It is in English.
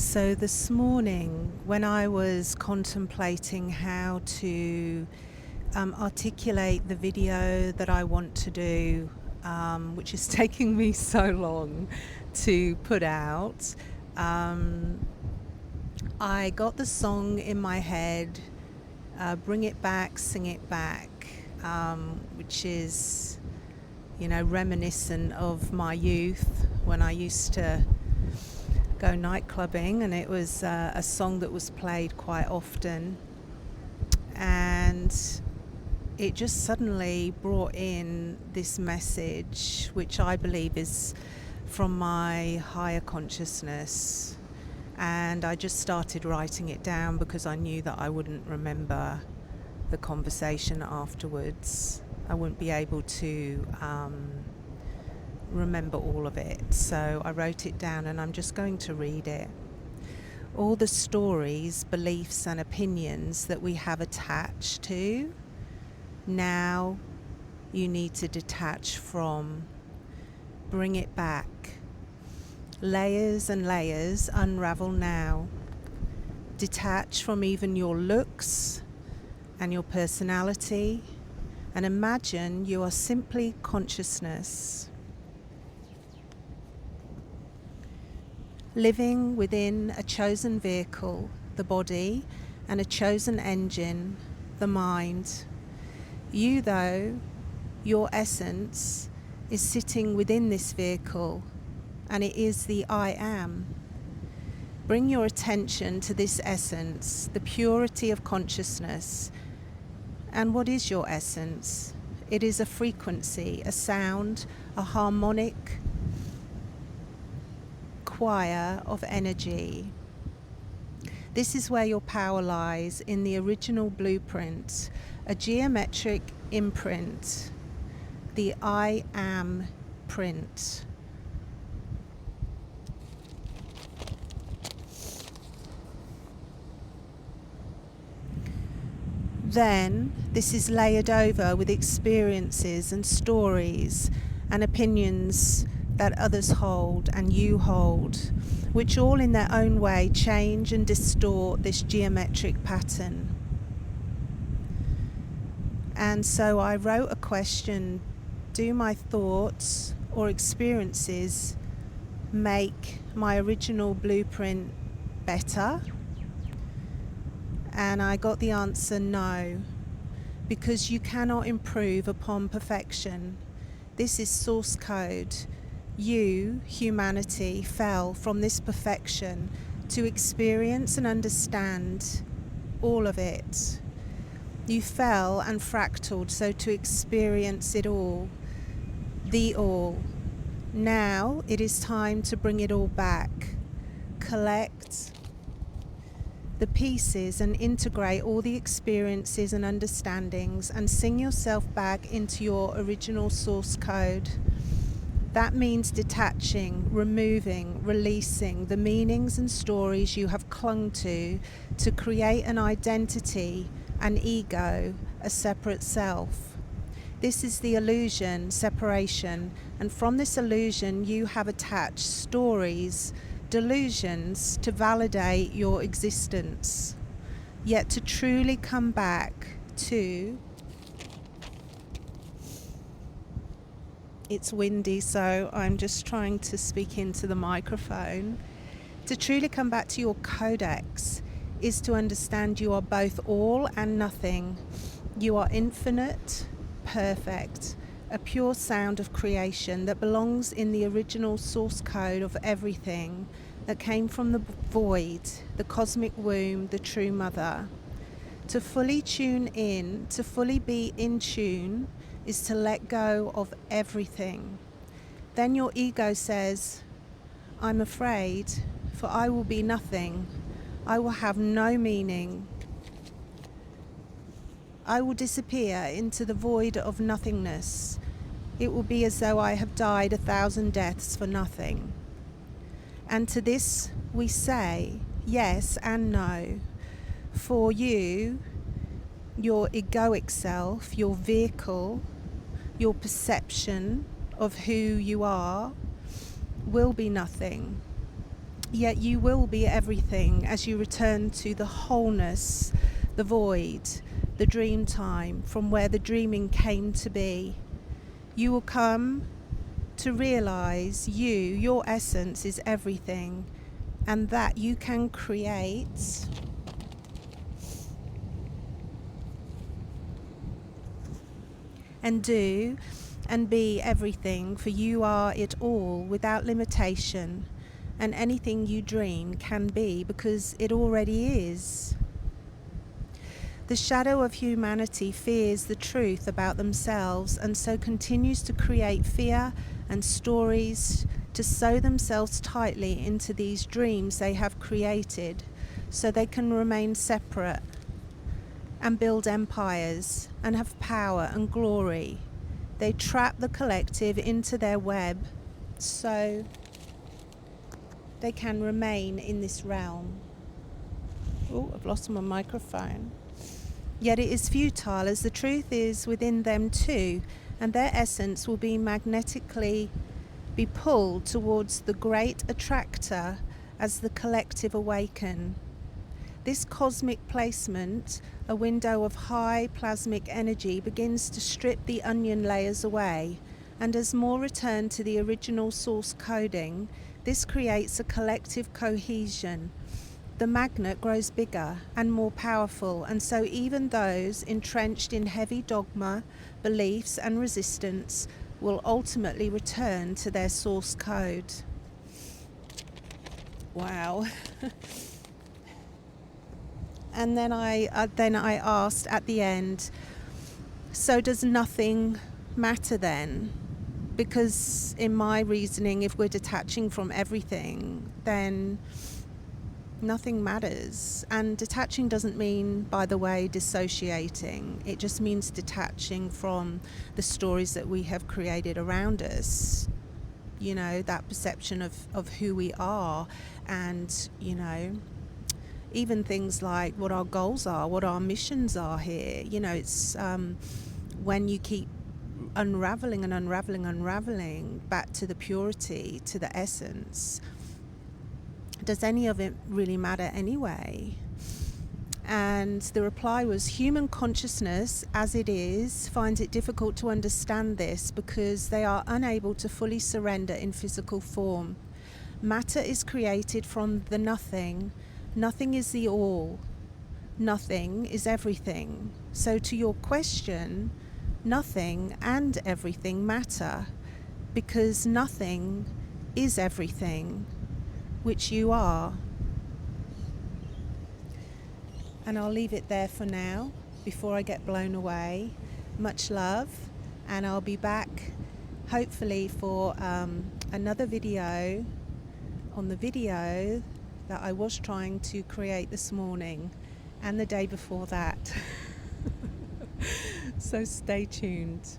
So this morning, when I was contemplating how to articulate the video that I want to do, which is taking me so long to put out, I got the song in my head, Bring It Back, Sing It Back, which is, reminiscent of my youth when I used to go night clubbing, and it was a song that was played quite often, and it just suddenly brought in this message, which I believe is from my higher consciousness. And I just started writing it down because I knew that I wouldn't remember the conversation afterwards. I wouldn't be able to remember all of it. So I wrote it down, and I'm just going to read it. All the stories, beliefs and opinions that we have attached to, now you need to detach from. Bring it back. Layers and layers unravel now. Detach from even your looks and your personality, and imagine you are simply consciousness, living within a chosen vehicle, the body, and a chosen engine, the mind. You, though, your essence, is sitting within this vehicle, and it is the I am. Bring your attention to this essence, the purity of consciousness. And what is your essence? It is a frequency, a sound, a harmonic choir of energy. This is where your power lies, in the original blueprint, a geometric imprint, the I am print. Then this is layered over with experiences and stories and opinions that others hold and you hold, which all in their own way change and distort this geometric pattern. And so I wrote a question: do my thoughts or experiences make my original blueprint better? And I got the answer no, because you cannot improve upon perfection. This is source code. You, humanity, fell from this perfection to experience and understand all of it. You fell and fractaled so to experience it all, the all. Now it is time to bring it all back. Collect the pieces and integrate all the experiences and understandings and sing yourself back into your original source code. That means detaching, removing, releasing the meanings and stories you have clung to create an identity, an ego, a separate self. This is the illusion, separation, and from this illusion you have attached stories, delusions to validate your existence. Yet to truly come back to, it's windy, so I'm just trying to speak into the microphone. To truly come back to your codex is to understand you are both all and nothing. You are infinite, perfect, a pure sound of creation that belongs in the original source code of everything that came from the void, the cosmic womb, the true mother. To fully tune in, to fully be in tune, is to let go of everything. Then your ego says, I'm afraid, for I will be nothing. I will have no meaning. I will disappear into the void of nothingness. It will be as though I have died 1,000 deaths for nothing. And to this we say yes and no. For you, your egoic self, your vehicle, your perception of who you are will be nothing. Yet you will be everything as you return to the wholeness, the void, the dream time from where the dreaming came to be. You will come to realize your essence is everything, and that you can create and do and be everything, for you are it all without limitation, and anything you dream can be because it already is. The shadow of humanity fears the truth about themselves, and so continues to create fear and stories to sew themselves tightly into these dreams they have created, so they can remain separate and build empires and have power and glory. They trap the collective into their web so they can remain in this realm. Oh, I've lost my microphone. Yet it is futile, as the truth is within them too, and their essence will be magnetically be pulled towards the great attractor as the collective awaken. This cosmic placement, a window of high plasmic energy, begins to strip the onion layers away, and as more return to the original source coding, this creates a collective cohesion. The magnet grows bigger and more powerful, and so even those entrenched in heavy dogma, beliefs and resistance will ultimately return to their source code. Wow. And then I asked at the end, so does nothing matter then? Because in my reasoning, if we're detaching from everything, then nothing matters. And detaching doesn't mean, by the way, dissociating. It just means detaching from the stories that we have created around us. You know, that perception of who we are, and, you know, even things like what our goals are, what our missions are here. You know, it's when you keep unraveling back to the purity, to the essence, does any of it really matter anyway? And the reply was, human consciousness as it is finds it difficult to understand this because they are unable to fully surrender in physical form. Matter is created from the nothing. Nothing is the all. Nothing is everything. So to your question, nothing and everything matter, because nothing is everything, which you are. And I'll leave it there for now before I get blown away. Much love, and I'll be back hopefully for another video on the video that I was trying to create this morning and the day before that. So stay tuned.